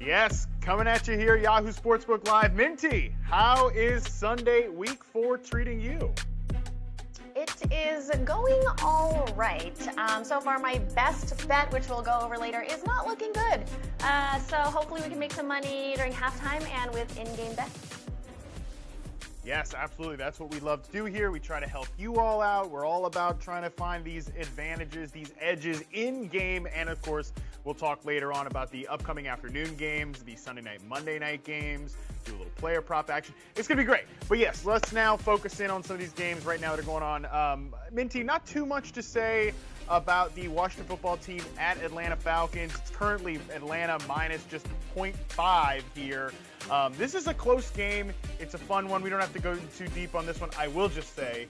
Yes, coming at you here, Yahoo Sportsbook Live. Minty, how is Sunday Week 4 treating you? It is going all right. So far, my best bet, which we'll go over later, is not looking good. So hopefully we can make some money during halftime and with in-game bets. Yes, absolutely. That's what we love to do here. We try to help you all out. We're all about trying to find these advantages, these edges in game. And of course, we'll talk later on about the upcoming afternoon games, the Sunday night, Monday night games, do a little player prop action. It's going to be great. But yes, let's now focus in on some of these games right now that are going on. Minty, not too much to say about the Washington football team at Atlanta Falcons. It's currently Atlanta minus just 0.5 here. This is a close game. It's a fun one. We don't have to go too deep on this one. I will just say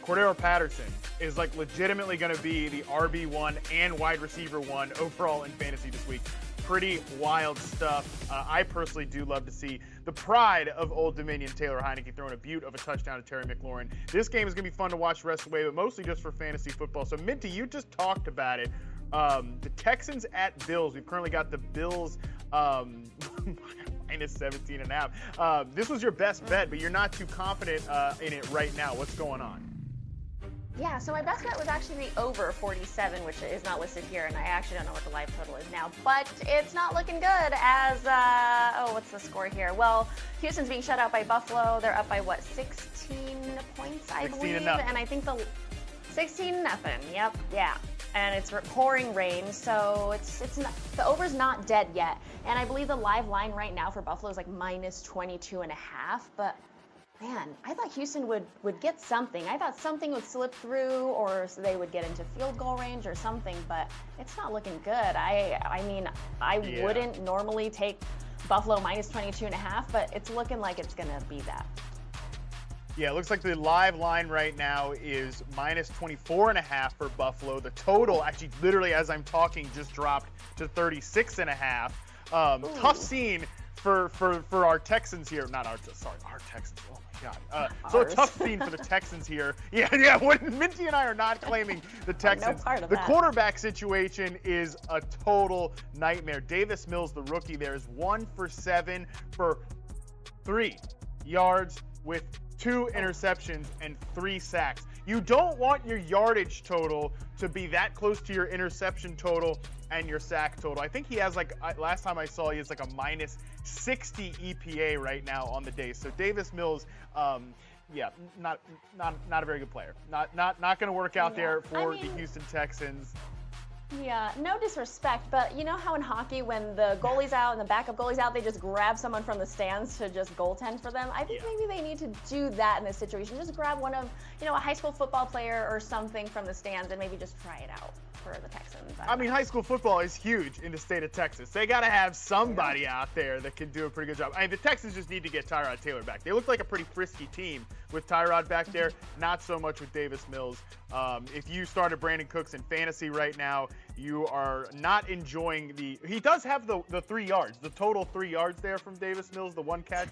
Cordero Patterson is like legitimately going to be the RB1 and wide receiver 1 overall in fantasy this week. Pretty wild stuff. I personally do love to see the pride of Old Dominion, Taylor Heineke, throwing a beaut of a touchdown to Terry McLaurin. This game is going to be fun to watch the rest of the way, but mostly just for fantasy football. So, Minty, you just talked about it. The Texans at Bills. We've currently got the Bills minus 17.5. This was your best bet, but you're not too confident in it right now. What's going on? Yeah, so my best bet was actually the over 47, which is not listed here, and I actually don't know what the live total is now. But it's not looking good as, what's the score here? Well, Houston's being shut out by Buffalo. They're up by, 16 points, I believe? 16-0. And I think 16-0, yep, yeah. And it's pouring rain, so it's not, the over's not dead yet. And I believe the live line right now for Buffalo is like minus 22.5, but man, I thought Houston would get something. I thought something would slip through, or so they would get into field goal range or something, but it's not looking good. I mean, I wouldn't normally take Buffalo minus 22.5, but it's looking like it's going to be that. Yeah, it looks like the live line right now is minus 24.5 for Buffalo. The total, actually, literally as I'm talking, just dropped to 36.5. Tough scene for our Texans here. Not our, sorry, our Texans. Oh my God. So a tough scene for the Texans here. Yeah. When Minty and I are not claiming the Texans, no part of the that. quarterback situation is a total nightmare. Davis Mills, the rookie, there is 1 for 7 for 3 yards with 2 interceptions and 3 sacks. You don't want your yardage total to be that close to your interception total and your sack total. I think he has last time I saw, he has like a minus 60 EPA right now on the day. So Davis Mills, not a very good player. Not going to work out there for the Houston Texans. Yeah, no disrespect, but you know how in hockey when the goalie's out and the backup goalie's out, they just grab someone from the stands to just goaltend for them? I think maybe they need to do that in this situation. Just grab one of, a high school football player or something from the stands and maybe just try it out for the Texans. I mean, high school football is huge in the state of Texas. They got to have somebody out there that can do a pretty good job. I mean, the Texans just need to get Tyrod Taylor back. They look like a pretty frisky team with Tyrod back there, not so much with Davis Mills. If you started Brandon Cooks in fantasy right now, you are not enjoying he does have the 3 yards, the total 3 yards there from Davis Mills, the 1 catch.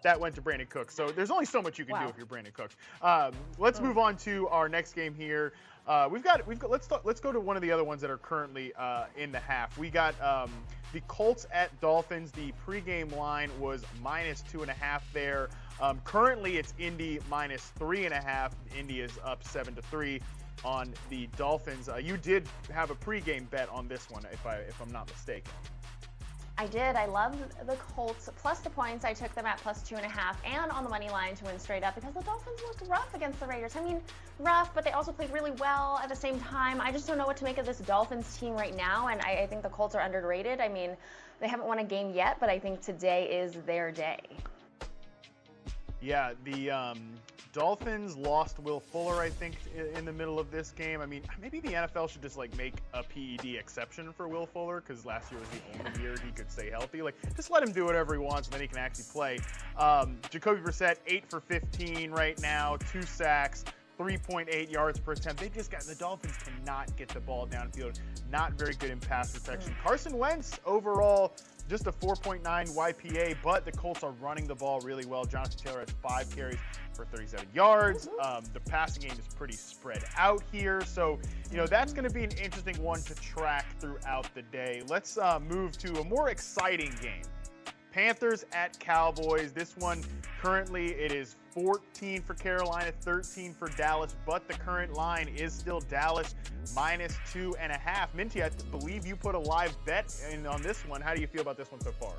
That went to Brandon Cooks. So there's only so much you can do if you're Brandon Cooks. Let's move on to our next game here. Let's go to one of the other ones that are currently in the half. We got the Colts at Dolphins. The pregame line was minus 2.5 there. Currently it's Indy minus 3.5. Indy is up 7-3 on the Dolphins. You did have a pregame bet on this one, if I'm not mistaken. I did. I love the Colts plus the points. I took them at plus 2.5 and on the money line to win straight up because the Dolphins looked rough against the Raiders. I mean, rough, but they also played really well at the same time. I just don't know what to make of this Dolphins team right now, and I think the Colts are underrated. I mean, they haven't won a game yet, but I think today is their day. Yeah, the Dolphins lost Will Fuller, I think, in the middle of this game. I mean, maybe the NFL should just make a PED exception for Will Fuller because last year was the only year he could stay healthy. Just let him do whatever he wants, and then he can actually play. Jacoby Brissett, 8 for 15 right now, 2 sacks, 3.8 yards per attempt. The Dolphins cannot get the ball downfield. Not very good in pass protection. Carson Wentz overall just a 4.9 YPA, but the Colts are running the ball really well. Jonathan Taylor has 5 carries for 37 yards. The passing game is pretty spread out here. So, that's going to be an interesting one to track throughout the day. Let's move to a more exciting game. Panthers at Cowboys. This one, currently, it is 14 for Carolina, 13 for Dallas, but the current line is still Dallas -2.5. Minty, I believe you put a live bet in on this one. How do you feel about this one so far?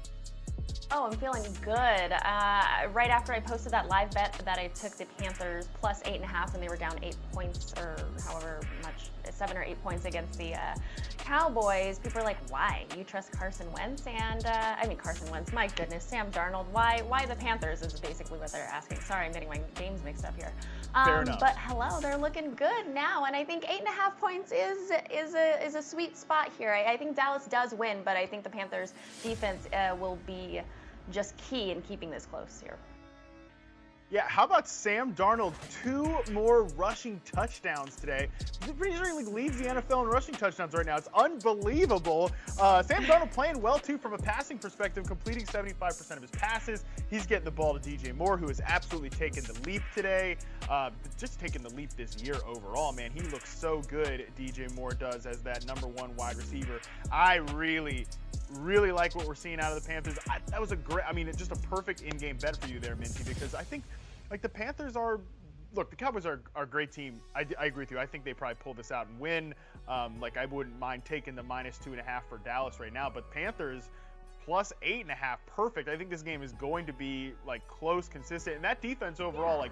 Oh, I'm feeling good. Right after I posted that live bet that I took the Panthers plus 8.5 and they were down 8 points or however much, 7 or 8 points against the Cowboys, people are like, why? You trust Carson Wentz? And, Carson Wentz, my goodness, Sam Darnold, why the Panthers is basically what they're asking. Sorry, I'm getting my games mixed up here. Fair enough. But hello, they're looking good now, and I think 8.5 points is a sweet spot here. I think Dallas does win, but I think the Panthers defense will be just key in keeping this close here. Yeah, how about Sam Darnold? 2 more rushing touchdowns today. I'm pretty sure he leads the NFL in rushing touchdowns right now. It's unbelievable. Sam Darnold playing well, too, from a passing perspective, completing 75% of his passes. He's getting the ball to DJ Moore, who has absolutely taken the leap today. Just taking the leap this year overall, man. He looks so good, DJ Moore does, as that #1 wide receiver. I really like what we're seeing out of the Panthers. That was just a perfect in-game bet for you there, Minty, because I think, the Panthers are, look, the Cowboys are a great team. I agree with you. I think they probably pull this out and win. I wouldn't mind taking the -2.5 for Dallas right now, but Panthers plus 8.5, perfect. I think this game is going to be, close, consistent, and that defense overall,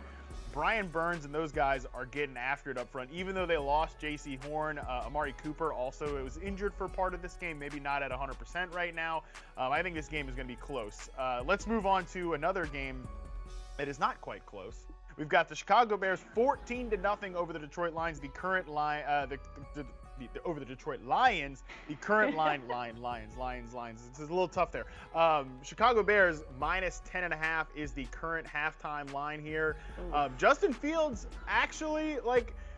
Brian Burns and those guys are getting after it up front. Even though they lost J.C. Horn, Amari Cooper also was injured for part of this game, maybe not at 100% right now. I think this game is going to be close. Let's move on to another game that is not quite close. We've got the Chicago Bears 14-0 over the Detroit Lions. The current line, over the Detroit Lions. The current line, Lions. It's a little tough there. Chicago Bears -10.5 is the current halftime line here. Justin Fields actually,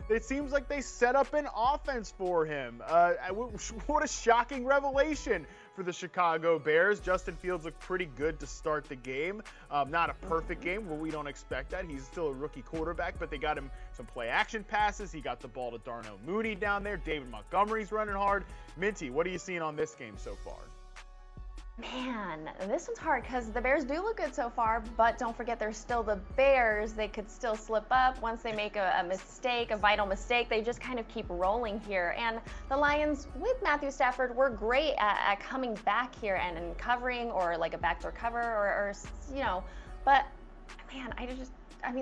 it seems like they set up an offense for him. What a shocking revelation for the Chicago Bears. Justin Fields looked pretty good to start the game. Not a perfect game, we don't expect that. He's still a rookie quarterback, but they got him some play action passes. He got the ball to Darnell Mooney down there. David Montgomery's running hard. Minty, what are you seeing on this game so far? Man, this one's hard because the Bears do look good so far, but don't forget they're still the Bears. They could still slip up once they make a mistake, a vital mistake. They just kind of keep rolling here. And the Lions, with Matthew Stafford, were great at coming back here and covering or a backdoor cover or but man,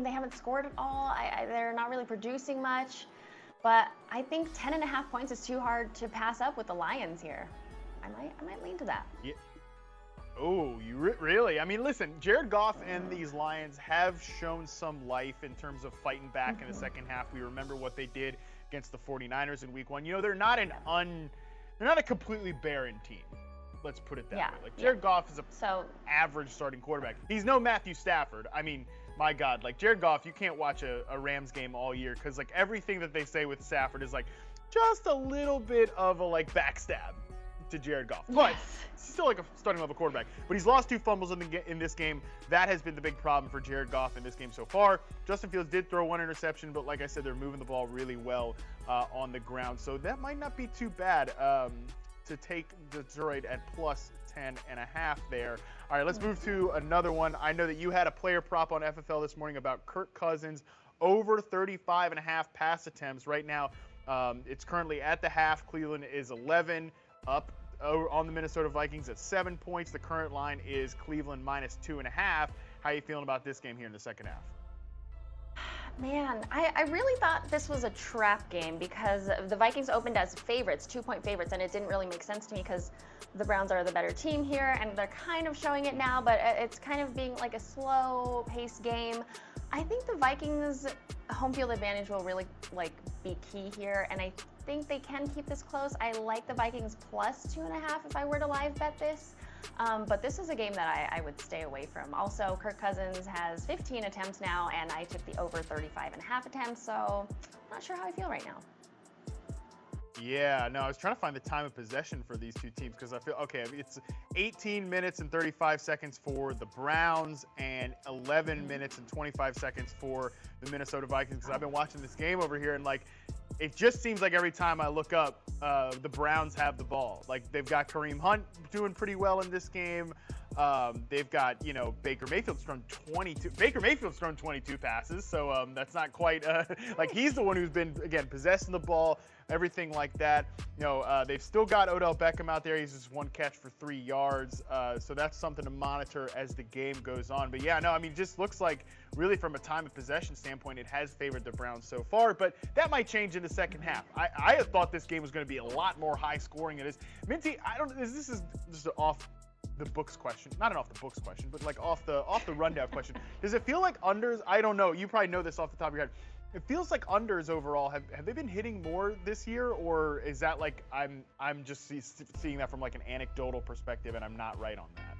they haven't scored at all. They're not really producing much, but I think 10.5 points is too hard to pass up with the Lions here. I might lean to that. Yeah. Oh, you really? Listen, Jared Goff and these Lions have shown some life in terms of fighting back in the second half. We remember what they did against the 49ers in week 1. They're not a completely barren team. Let's put it that way. Jared Goff is a average starting quarterback. He's no Matthew Stafford. My God, Jared Goff, you can't watch a Rams game all year because everything that they say with Stafford is just a little bit of a backstab to Jared Goff, but he's still a starting level quarterback. But he's lost 2 fumbles in this game. That has been the big problem for Jared Goff in this game so far. Justin Fields did throw 1 interception, but like I said, they're moving the ball really well on the ground, so that might not be too bad to take Detroit at plus 10.5 there. All right, let's move to another one. I know that you had a player prop on FFL this morning about Kirk Cousins over 35.5 pass attempts. Right now, it's currently at the half. Cleveland is 11 up on the Minnesota Vikings at 7 points. The current line is Cleveland -2.5. How are you feeling about this game here in the second half? Man, I really thought this was a trap game because the Vikings opened as favorites, 2-point favorites, and it didn't really make sense to me because the Browns are the better team here, and they're kind of showing it now, but it's kind of being a slow-paced game. I think the Vikings' home field advantage will really be key here, and I think they can keep this close. I like the Vikings plus 2.5 if I were to live bet this. But this is a game that I would stay away from. Also, Kirk Cousins has 15 attempts now, and I took the over 35.5 attempts, so I'm not sure how I feel right now. Yeah, no, I was trying to find the time of possession for these two teams because I feel, okay, it's 18 minutes and 35 seconds for the Browns and 11 minutes and 25 seconds for the Minnesota Vikings, because I've been watching this game over here and, like, it just seems like every time I look up, the Browns have the ball. Like, they've got Kareem Hunt doing pretty well in this game. They've got, you know, Baker Mayfield's thrown 22 passes, so that's not quite like he's the one who's been, again, possessing the ball, everything like that. You know, they've still got Odell Beckham out there. He's just one catch for 3 yards, so that's something to monitor as the game goes on. But yeah, no, I mean, just looks like really from a time of possession standpoint, it has favored the Browns so far, but that might change in the second half. I had thought this game was going to be a lot more high scoring than it is. Minty, this is just off the books question, not an off the books question, but like off the rundown question. Does it feel like unders? I don't know. You probably know this off the top of your head. It feels like unders overall have they been hitting more this year, or is that like I'm just seeing that from like an anecdotal perspective and I'm not right on that?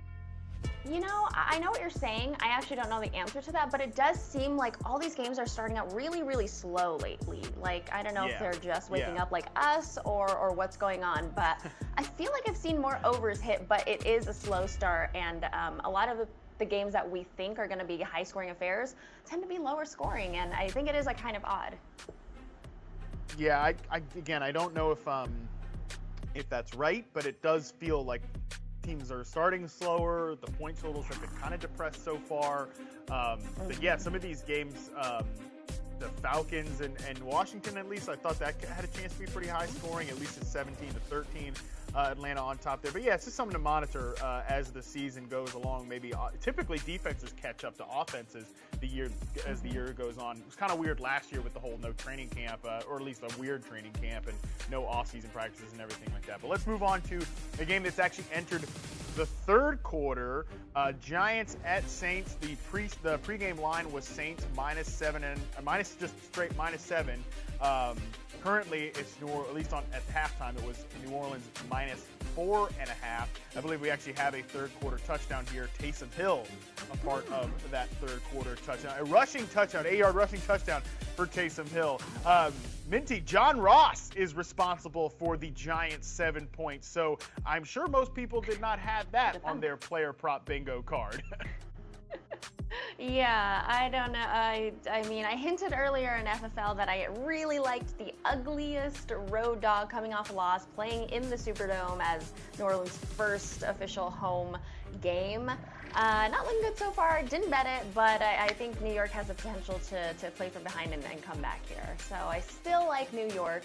You know, I know what you're saying. I actually don't know the answer to that, but it does seem like all these games are starting out really, really slow lately. Like, I don't know if they're just waking up like us or what's going on, but I feel like I've seen more overs hit, but it is a slow start, and a lot of the games that we think are going to be high-scoring affairs tend to be lower scoring, and I think it is like kind of odd. Yeah, I don't know if that's right, but it does feel like teams are starting slower. The point totals have been kind of depressed so far. But yeah, some of these games, the Falcons and Washington, at least, I thought that had a chance to be pretty high scoring. At least it's 17-13. Atlanta on top there. But yeah, it's just something to monitor as the season goes along. Maybe typically defenses catch up to offenses as the year goes on. It was kind of weird last year with the whole no training camp, or at least a weird training camp and no off-season practices and everything like that. But let's move on to a game that's actually entered the third quarter. Giants at Saints. The pregame line was Saints -7 and just straight -7. Currently, it's at least at halftime, it was New Orleans -4.5. I believe we actually have a third quarter touchdown here. Taysom Hill, a part of that third quarter touchdown. A rushing touchdown, 8-yard rushing touchdown for Taysom Hill. Minty, John Ross is responsible for the Giants' 7 points. So I'm sure most people did not have that on their player prop bingo card. Yeah, I don't know. I mean, I hinted earlier in FFL that I really liked the ugliest road dog coming off a loss, playing in the Superdome as New Orleans' first official home game. Not looking good so far. Didn't bet it, but I think New York has the potential to play from behind and come back here. So I still like New York,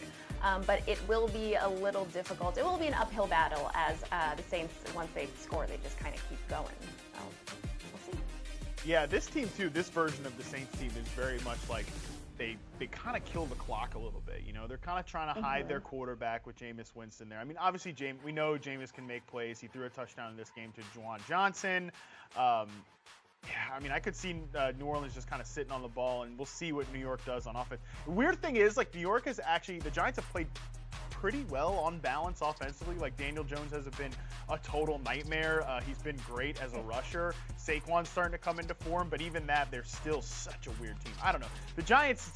but it will be a little difficult. It will be an uphill battle as the Saints, once they score, they just kind of keep going. So we'll see. Yeah, this team too, this version of the Saints team is very much like they kind of kill the clock a little bit. You know, they're kind of trying to hide their quarterback with Jameis Winston there. I mean, obviously, we know Jameis can make plays. He threw a touchdown in this game to Juwan Johnson. Yeah, I mean, I could see New Orleans just kind of sitting on the ball, and we'll see what New York does on offense. The weird thing is, like, New York has actually, the Giants have played pretty well on balance offensively. Like, Daniel Jones hasn't been a total nightmare. He's been great as a rusher. Saquon's starting to come into form, but even that, they're still such a weird team. I don't know. The Giants,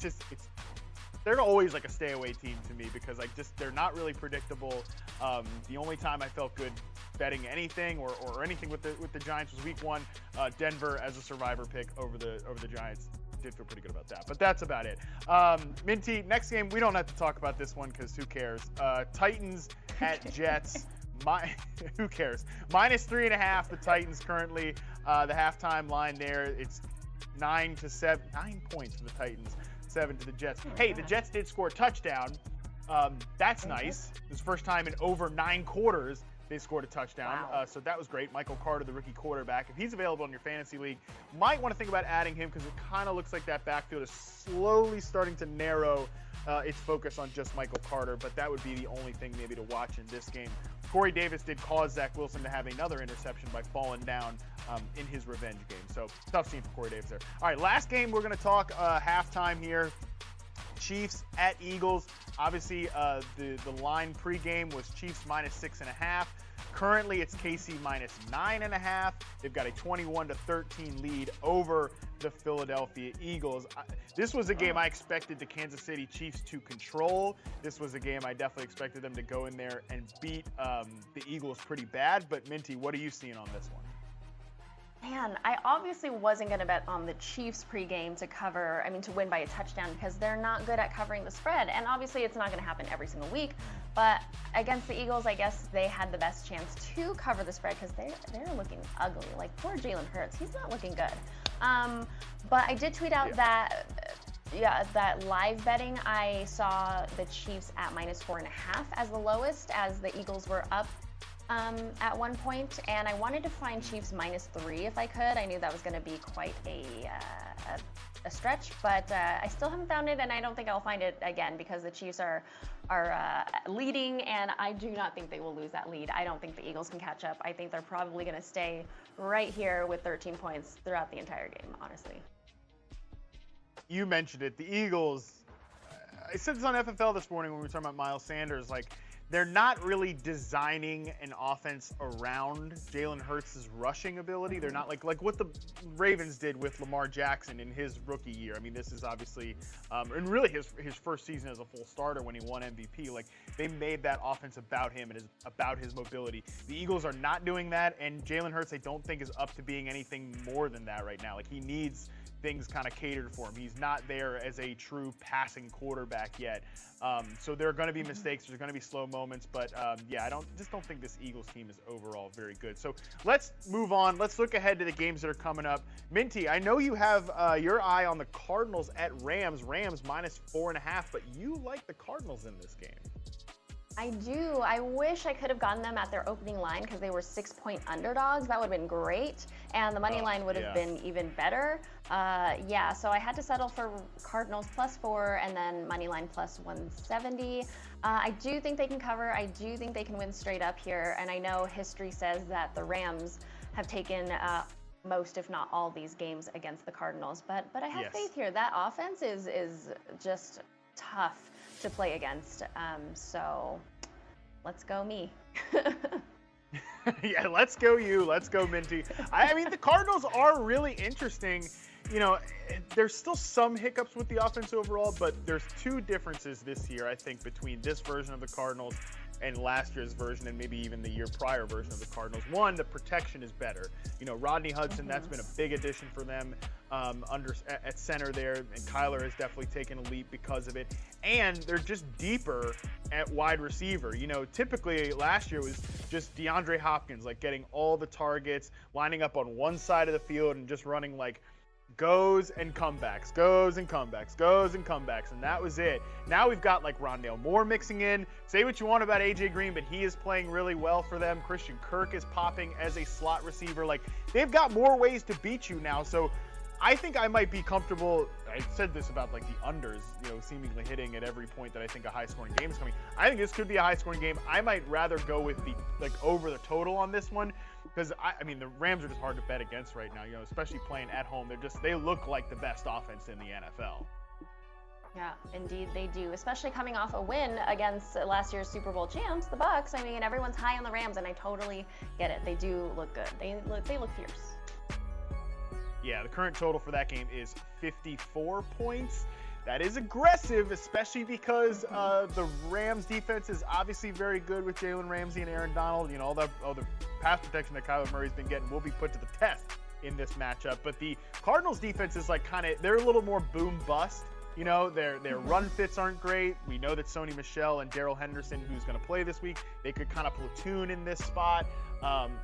they're always like a stay away team to me because they're not really predictable. The only time I felt good betting anything or anything with the Giants was week 1. Denver as a survivor pick over the Giants. Did feel pretty good about that, but that's about it. Minty, next game, we don't have to talk about this one because who cares? Titans at Jets. Who cares? -3.5. The Titans currently. The halftime line there, it's 9 points for the Titans, 7 to the Jets. Hey, the Jets did score a touchdown. That's nice. It was the first time in over 9 quarters they scored a touchdown. Wow. So that was great. Michael Carter, the rookie quarterback. If he's available in your fantasy league, might want to think about adding him because it kind of looks like that backfield is slowly starting to narrow its focus on just Michael Carter, but that would be the only thing maybe to watch in this game. Corey Davis did cause Zach Wilson to have another interception by falling down in his revenge game. So tough scene for Corey Davis there. All right, last game we're going to talk halftime here. Chiefs at Eagles. Obviously, the line pregame was Chiefs -6.5. Currently, it's KC -9.5. They've got a 21-13 lead over the Philadelphia Eagles. This was a game I expected the Kansas City Chiefs to control. This was a game I definitely expected them to go in there and beat the Eagles pretty bad. But Minty, what are you seeing on this one? Man, I obviously wasn't going to bet on the Chiefs pregame to win by a touchdown because they're not good at covering the spread. And obviously it's not going to happen every single week. But against the Eagles, I guess they had the best chance to cover the spread because they're looking ugly. Like, poor Jalen Hurts, he's not looking good. But I did tweet out that live betting, I saw the Chiefs at -4.5 as the lowest, as the Eagles were up at one point, and I wanted to find Chiefs -3 if I could. I knew that was going to be quite a stretch, but I still haven't found it, and I don't think I'll find it again because the Chiefs are leading, and I do not think they will lose that lead. I don't think the Eagles can catch up. I think they're probably going to stay right here with 13 points throughout the entire game, honestly. You mentioned it. The Eagles, I said this on FFL this morning when we were talking about Miles Sanders, like, they're not really designing an offense around Jalen Hurts' rushing ability. They're not like what the Ravens did with Lamar Jackson in his rookie year. I mean, this is obviously, and really his first season as a full starter when he won MVP. Like, they made that offense about him and is about his mobility. The Eagles are not doing that, and Jalen Hurts I don't think is up to being anything more than that right now. Like, he needs things kind of catered for him. He's not there as a true passing quarterback yet. So there are going to be mistakes. There's going to be slow moments. But yeah, I don't think this Eagles team is overall very good. So let's move on. Let's look ahead to the games that are coming up. Minty, I know you have your eye on the Cardinals at Rams. Rams -4.5, but you like the Cardinals in this game. I do. I wish I could have gotten them at their opening line because they were 6-point underdogs. That would have been great. And the money line would have been even better. So I had to settle for Cardinals +4 and then money line +170. I do think they can cover. I do think they can win straight up here. And I know history says that the Rams have taken most, if not all, these games against the Cardinals. But I have faith here. That offense is just tough to play against. So let's go me. Yeah, let's go you. Let's go Minty. I mean, the Cardinals are really interesting. You know, there's still some hiccups with the offense overall, but there's two differences this year, I think, between this version of the Cardinals and last year's version and maybe even the year prior version of the Cardinals. One, the protection is better. You know, Rodney Hudson, that's been a big addition for them at center there, and Kyler has definitely taken a leap because of it. And they're just deeper at wide receiver. You know, typically last year was just DeAndre Hopkins, like getting all the targets, lining up on one side of the field and just running like goes and comebacks, goes and comebacks, goes and comebacks, and that was it. Now we've got like Rondale Moore mixing in. Say what you want about AJ Green, but he is playing really well for them. Christian Kirk is popping as a slot receiver. Like, they've got more ways to beat you now. So I think I might be comfortable. I said this about like the unders, you know, seemingly hitting at every point that I think a high-scoring game is coming. I think this could be a high-scoring game. I might rather go with the over the total on this one. Because, I mean, the Rams are just hard to bet against right now, you know, especially playing at home. They look like the best offense in the NFL. Yeah, indeed they do, especially coming off a win against last year's Super Bowl champs, the Bucs. I mean, everyone's high on the Rams, and I totally get it. They do look good. They look fierce. Yeah, the current total for that game is 54 points. That is aggressive, especially because the Rams defense is obviously very good with Jalen Ramsey and Aaron Donald. You know, all the pass protection that Kyler Murray's been getting will be put to the test in this matchup. But the Cardinals defense is like they're a little more boom bust. You know, their run fits aren't great. We know that Sony Michel and Darrell Henderson, who's going to play this week, they could kind of platoon in this spot.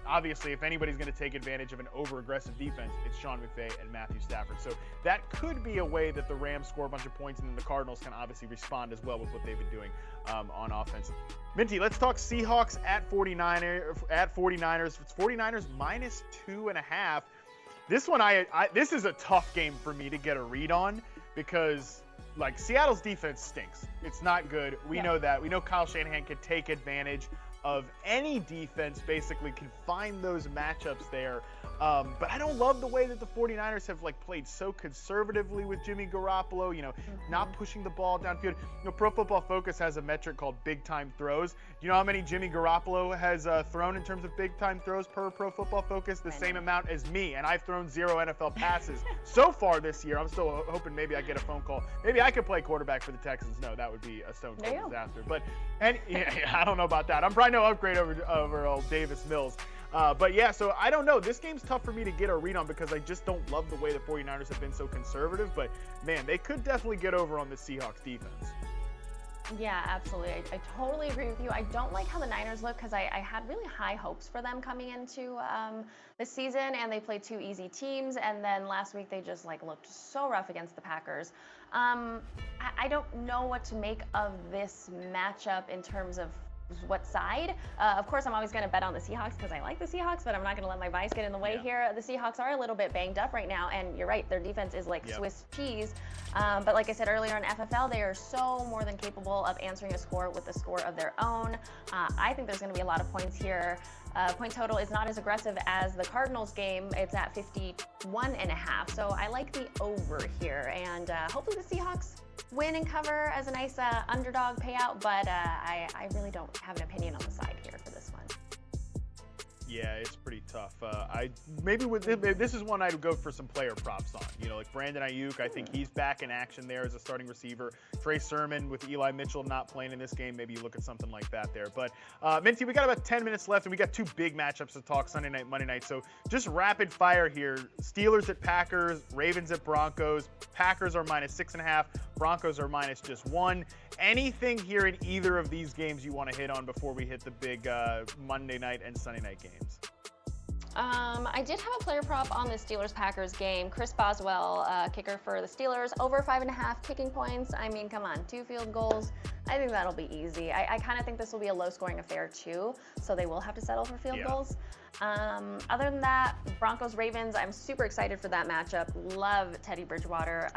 Obviously, if anybody's going to take advantage of an over-aggressive defense, it's Sean McVay and Matthew Stafford. So that could be a way that the Rams score a bunch of points, and then the Cardinals can obviously respond as well with what they've been doing on offense. Minty, let's talk Seahawks at 49ers. It's 49ers -2.5. This one, this is a tough game for me to get a read on because, like, Seattle's defense stinks. It's not good. We know that. We know Kyle Shanahan could take advantage of any defense basically can find those matchups there. But I don't love the way that the 49ers have played so conservatively with Jimmy Garoppolo, not pushing the ball downfield. Pro Football Focus has a metric called big time throws. Do you know how many Jimmy Garoppolo has thrown in terms of big time throws per Pro Football Focus? The same amount as me, and I've thrown 0 NFL passes so far this year. I'm still hoping maybe I get a phone call. Maybe I could play quarterback for the Texans. No, that would be a stone cold disaster. But I don't know about that. I'm probably no upgrade over old Davis Mills. But yeah, so I don't know. This game's tough for me to get a read on because I just don't love the way the 49ers have been so conservative. But man, they could definitely get over on the Seahawks defense. Yeah, absolutely. I totally agree with you. I don't like how the Niners look because I had really high hopes for them coming into the season, and they played 2 easy teams. And then last week they just looked so rough against the Packers. I don't know what to make of this matchup in terms of what side. Of course, I'm always going to bet on the Seahawks because I like the Seahawks, but I'm not going to let my bias get in the way here. The Seahawks are a little bit banged up right now, and you're right, their defense is like Swiss cheese. But like I said earlier in FFL, they are so more than capable of answering a score with a score of their own. I think there's going to be a lot of points here. Point total is not as aggressive as the Cardinals game. It's at 51.5. So I like the over here, and hopefully the Seahawks win and cover as a nice underdog payout, but I really don't have an opinion on the side here for this one. Yeah, it's pretty tough. This is one I'd go for some player props on. Like Brandon Ayuk, I think he's back in action there as a starting receiver. Trey Sermon with Eli Mitchell not playing in this game, maybe you look at something like that there. But Minty, we got about 10 minutes left, and we got 2 big matchups to talk Sunday night, Monday night. So just rapid fire here. Steelers at Packers, Ravens at Broncos. Packers are -6.5. Broncos are minus just 1. Anything here in either of these games you want to hit on before we hit the big Monday night and Sunday night games? I did have a player prop on the Steelers-Packers game. Chris Boswell, kicker for the Steelers, over 5.5 kicking points. I mean, come on, 2 field goals. I think that'll be easy. I kind of think this will be a low-scoring affair, too, so they will have to settle for field goals. Other than that, Broncos-Ravens, I'm super excited for that matchup. Love Teddy Bridgewater.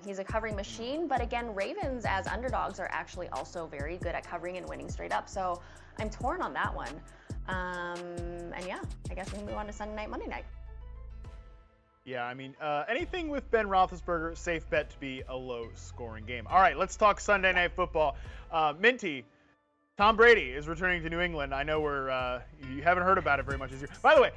He's a covering machine, but again, Ravens as underdogs are actually also very good at covering and winning straight up, so I'm torn on that one. And yeah, I guess we can move on to Sunday night, Monday night. Yeah, I mean, anything with Ben Roethlisberger, safe bet to be a low-scoring game. All right, let's talk Sunday Night Football. Minty, Tom Brady is returning to New England. I know you haven't heard about it very much this year. By the way,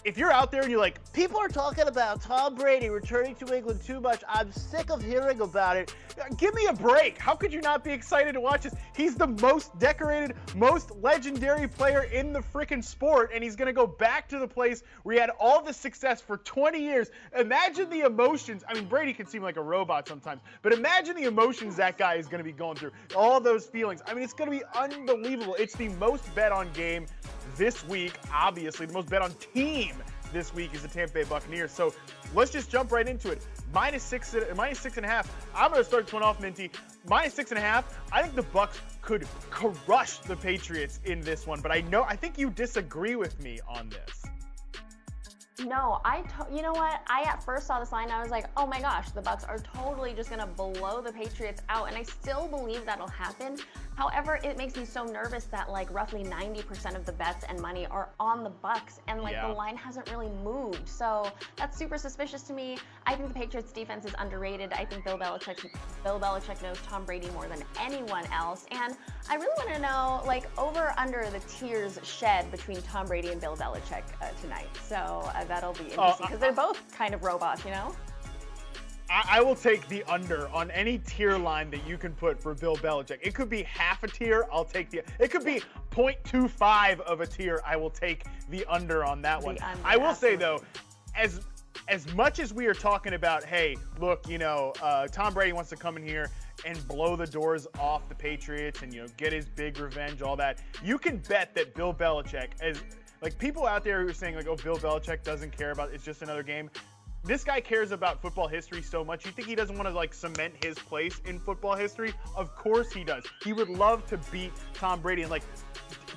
if you're out there and you're like, people are talking about Tom Brady returning to England too much, I'm sick of hearing about it. Give me a break. How could you not be excited to watch this? He's the most decorated, most legendary player in the freaking sport, and he's going to go back to the place where he had all the success for 20 years. Imagine the emotions. I mean, Brady can seem like a robot sometimes, but imagine the emotions that guy is going to be going through. All those feelings. I mean, it's going to be unbelievable. It's the most bet on game this week. Obviously, the most bet on team this week is the Tampa Bay Buccaneers. So let's just jump right into it. -6.5. I'm going to start this one off, Minty. -6.5. I think the Bucs could crush the Patriots in this one, but I think you disagree with me on this. No, you know what? I at first saw this line, I was like, oh my gosh, the Bucs are totally just going to blow the Patriots out, and I still believe that'll happen. However, it makes me so nervous that roughly 90% of the bets and money are on the Bucs, and the line hasn't really moved. So that's super suspicious to me. I think the Patriots defense is underrated. I think Bill Belichick knows Tom Brady more than anyone else, and I really want to know over under the tears shed between Tom Brady and Bill Belichick tonight. So that'll be interesting because they're both kind of robots, you know? I will take the under on any tier line that you can put for Bill Belichick. It could be half a tier. I'll take it could be 0.25 of a tier. I will take the under on that one. I will say though, as much as we are talking about, hey, look, Tom Brady wants to come in here and blow the doors off the Patriots and get his big revenge, all that. You can bet that Bill Belichick, as people out there who are saying oh, Bill Belichick doesn't care about it's just another game. This guy cares about football history so much. You think he doesn't want to cement his place in football history? Of course he does. He would love to beat Tom Brady and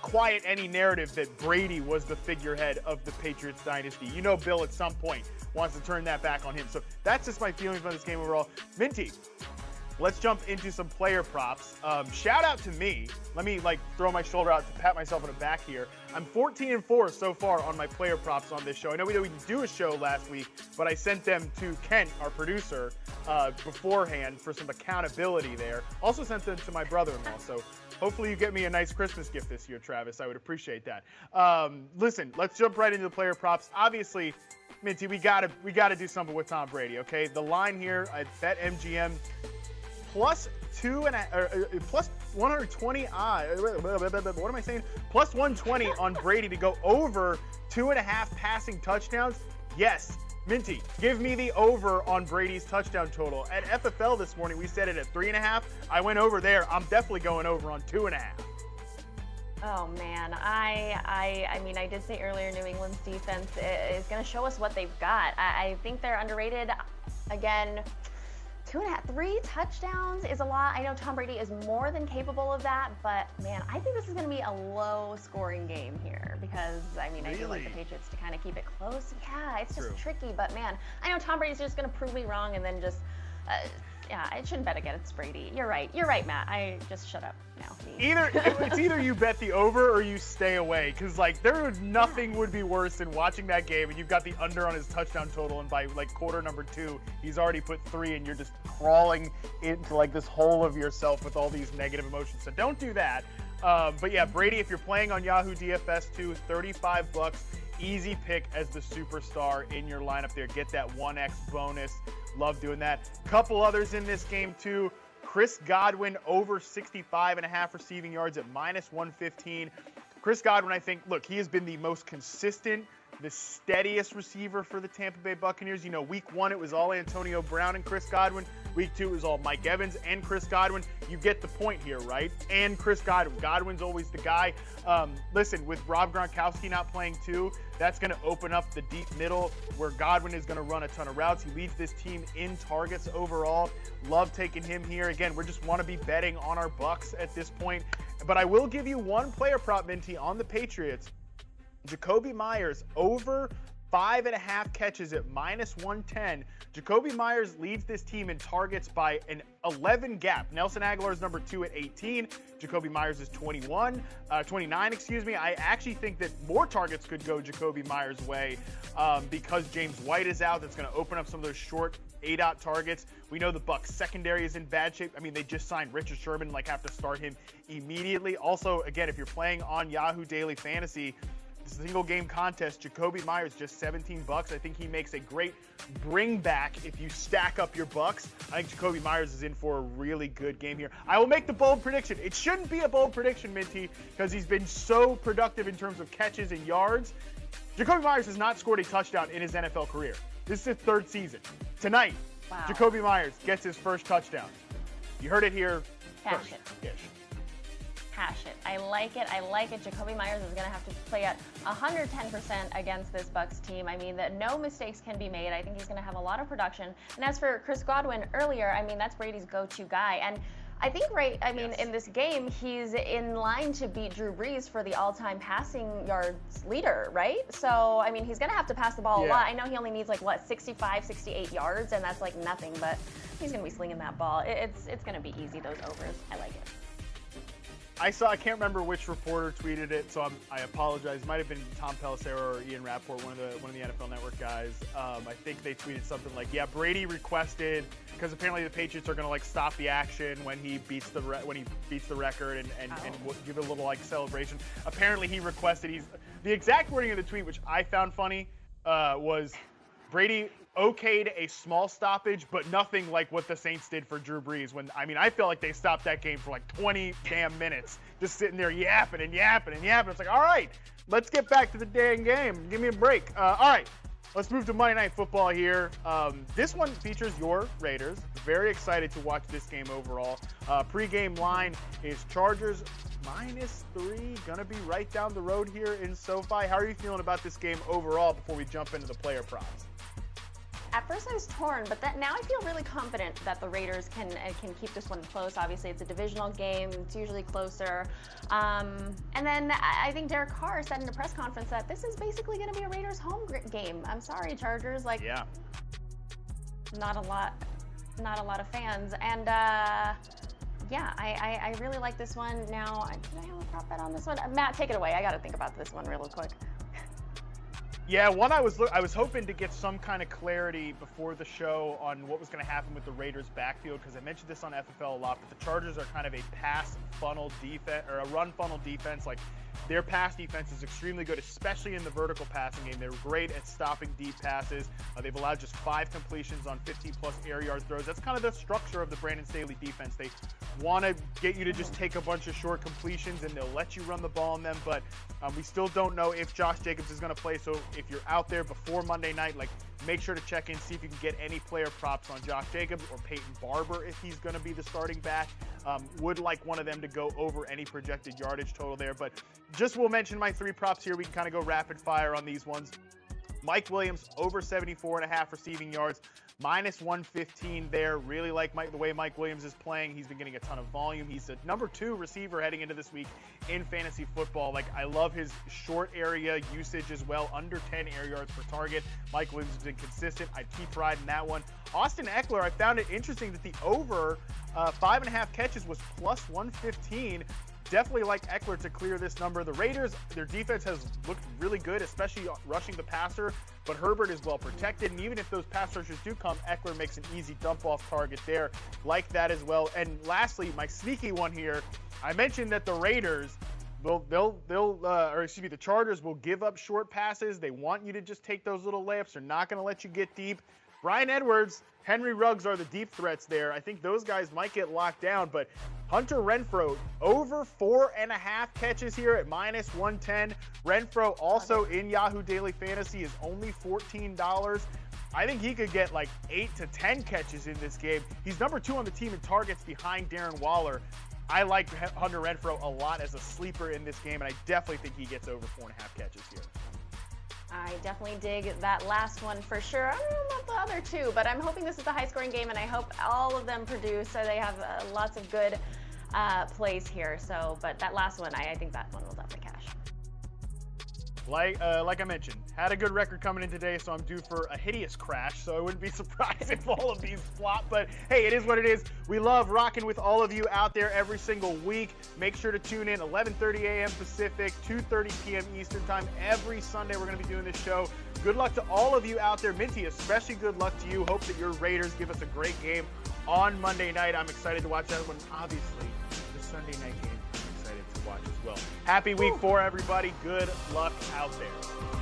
quiet any narrative that Brady was the figurehead of the Patriots dynasty. Bill at some point wants to turn that back on him. So that's just my feelings about this game overall. Minty, let's jump into some player props. Shout out to me. Let me throw my shoulder out to pat myself on the back here. I'm 14-4 so far on my player props on this show. I know we didn't do a show last week, but I sent them to Kent, our producer, beforehand for some accountability there. Also sent them to my brother-in-law. So hopefully you get me a nice Christmas gift this year, Travis. I would appreciate that. Listen, let's jump right into the player props. Obviously, Minty, we gotta do something with Tom Brady. Okay, the line here at BetMGM plus 120 odds. What am I saying? Plus 120 on Brady to go over 2.5 passing touchdowns. Yes, Minty, give me the over on Brady's touchdown total. At FFL this morning, we set it at 3.5. I went over there. I'm definitely going over on 2.5. Oh man, I mean, I did say earlier New England's defense is going to show us what they've got. I think they're underrated. Again, 2.5, 3 touchdowns is a lot. I know Tom Brady is more than capable of that, but man, I think this is going to be a low-scoring game here because, I mean, I do like the Patriots to kind of keep it close. Yeah, it's just tricky, but man, I know Tom Brady's just going to prove me wrong and then just, yeah, I shouldn't bet against Brady. You're right, Matt. I just shut up now. It's either you bet the over or you stay away because nothing would be worse than watching that game and you've got the under on his touchdown total and by quarter number 2 he's already put 3 and you're just crawling into this hole of yourself with all these negative emotions. So don't do that. But yeah, Brady, if you're playing on Yahoo DFS too, $35, easy pick as the superstar in your lineup there. Get that 1x bonus. Love doing that. Couple others in this game too. Chris Godwin over 65.5 receiving yards at minus 115. Chris Godwin, I think, look, he has been the most consistent, the steadiest receiver for the Tampa Bay Buccaneers. You know, week 1, it was all Antonio Brown and Chris Godwin. Week 2, it was all Mike Evans and Chris Godwin. You get the point here, right? And Chris Godwin. Godwin's always the guy. Listen, with Rob Gronkowski not playing too, that's going to open up the deep middle where Godwin is going to run a ton of routes. He leads this team in targets overall. Love taking him here. Again, we just want to be betting on our Bucs at this point. But I will give you one player prop, Minty, on the Patriots. Jacoby Myers over 5.5 catches at minus 110. Jacoby Myers leads this team in targets by an 11 gap. Nelson Aguilar is number 2 at 18. Jacoby Myers is 29, excuse me. I actually think that more targets could go Jacoby Myers' way because James White is out. That's going to open up some of those short A-dot targets. We know the Bucs secondary is in bad shape. I mean, they just signed Richard Sherman, have to start him immediately. Also, again, if you're playing on Yahoo Daily Fantasy, single game contest, Jacoby Myers just $17. I think he makes a great bring back if you stack up your Bucs. I think Jacoby Myers is in for a really good game here. I will make the bold prediction. It shouldn't be a bold prediction, Minty, because he's been so productive in terms of catches and yards. Jacoby Myers has not scored a touchdown in his NFL career. This is his 3rd season. Tonight, wow. Jacoby Myers gets his first touchdown. You heard it here first. I like it. Jacoby Myers is going to have to play at 110% against this Bucs team. I mean, that no mistakes can be made. I think he's going to have a lot of production. And as for Chris Godwin earlier, I mean, that's Brady's go-to guy. And I think, in this game, he's in line to beat Drew Brees for the all-time passing yards leader, right? So, I mean, he's going to have to pass the ball a lot. I know he only needs 65, 68 yards, and that's nothing, but he's going to be slinging that ball. It's going to be easy, those overs. I like it. I can't remember which reporter tweeted it, so I apologize. It might have been Tom Pelissero or Ian Rappaport, one of the NFL Network guys. I think they tweeted something like, "Yeah, Brady requested because apparently the Patriots are going to stop the action when he beats the record and give it a little celebration." Apparently he requested. The exact wording of the tweet, which I found funny, was Brady okayed a small stoppage, but nothing like what the Saints did for Drew Brees. I feel like they stopped that game for 20 damn minutes, just sitting there yapping and yapping and yapping. It's all right, let's get back to the damn game. Give me a break. All right, let's move to Monday Night Football here. This one features your Raiders. Very excited to watch this game overall. Pre-game line is Chargers -3. Gonna be right down the road here in SoFi. How are you feeling about this game overall before we jump into the player props? At first I was torn, but now I feel really confident that the Raiders can keep this one close. Obviously, it's a divisional game. It's usually closer. And then I think Derek Carr said in a press conference that this is basically going to be a Raiders home game. I'm sorry, Chargers. Yeah. Not a lot not a lot of fans. And yeah, I really like this one. Now, did I have a prop bet on this one? Matt, take it away. I got to think about this one real quick. Yeah, one I was hoping to get some kind of clarity before the show on what was going to happen with the Raiders' backfield, because I mentioned this on FFL a lot, but the Chargers are kind of a pass funnel defense, or a run funnel defense. Like, their pass defense is extremely good, especially in the vertical passing game. They're great at stopping deep passes. They've allowed just 5 completions on 15-plus air yard throws. That's kind of the structure of the Brandon Staley defense. They want to get you to just take a bunch of short completions, and they'll let you run the ball on them. But we still don't know if Josh Jacobs is going to play. So if you're out there before Monday night, like, make sure to check in, see if you can get any player props on Josh Jacobs or Peyton Barber if he's going to be the starting back. Would like one of them to go over any projected yardage total there. But just will mention my 3 props here. We can kind of go rapid fire on these ones. Mike Williams, over 74.5 receiving yards, minus 115 there. Really like the way Mike Williams is playing. He's been getting a ton of volume. He's the number 2 receiver heading into this week in fantasy football. Like, I love his short area usage as well, under 10 air yards per target. Mike Williams has been consistent. I'd keep riding that one. Austin Eckler, I found it interesting that the over 5.5 catches was plus 115. Definitely like Eckler to clear this number. The Raiders, their defense has looked really good, especially rushing the passer, but Herbert is well protected, and even if those pass rushers do come, Eckler makes an easy dump-off target there. Like that as well. And lastly, my sneaky one here, I mentioned that the Raiders, the Chargers will give up short passes. They want you to just take those little layups. They're not going to let you get deep. Bryan Edwards, Henry Ruggs are the deep threats there. I think those guys might get locked down, but Hunter Renfrow, over 4.5 catches here at minus 110. Renfrow, also in Yahoo Daily Fantasy, is only $14. I think he could get like 8 to 10 catches in this game. He's number 2 on the team in targets behind Darren Waller. I like Hunter Renfrow a lot as a sleeper in this game, and I definitely think he gets over 4.5 catches here. I definitely dig that last one for sure. I don't know about the other 2, but I'm hoping this is a high-scoring game, and I hope all of them produce so they have lots of good plays here. So, but that last one, I think that one will definitely cash. Like I mentioned, had a good record coming in today, so I'm due for a hideous crash, so I wouldn't be surprised if all of these flop. But hey, it is what it is. We love rocking with all of you out there every single week. Make sure to tune in 11:30 a.m. Pacific, 2:30 p.m. Eastern time. Every Sunday we're going to be doing this show. Good luck to all of you out there. Minty, especially good luck to you. Hope that your Raiders give us a great game on Monday night. I'm excited to watch that one. Obviously, the Sunday night game, I'm excited to watch as well. Happy week 4, everybody. Good luck out there.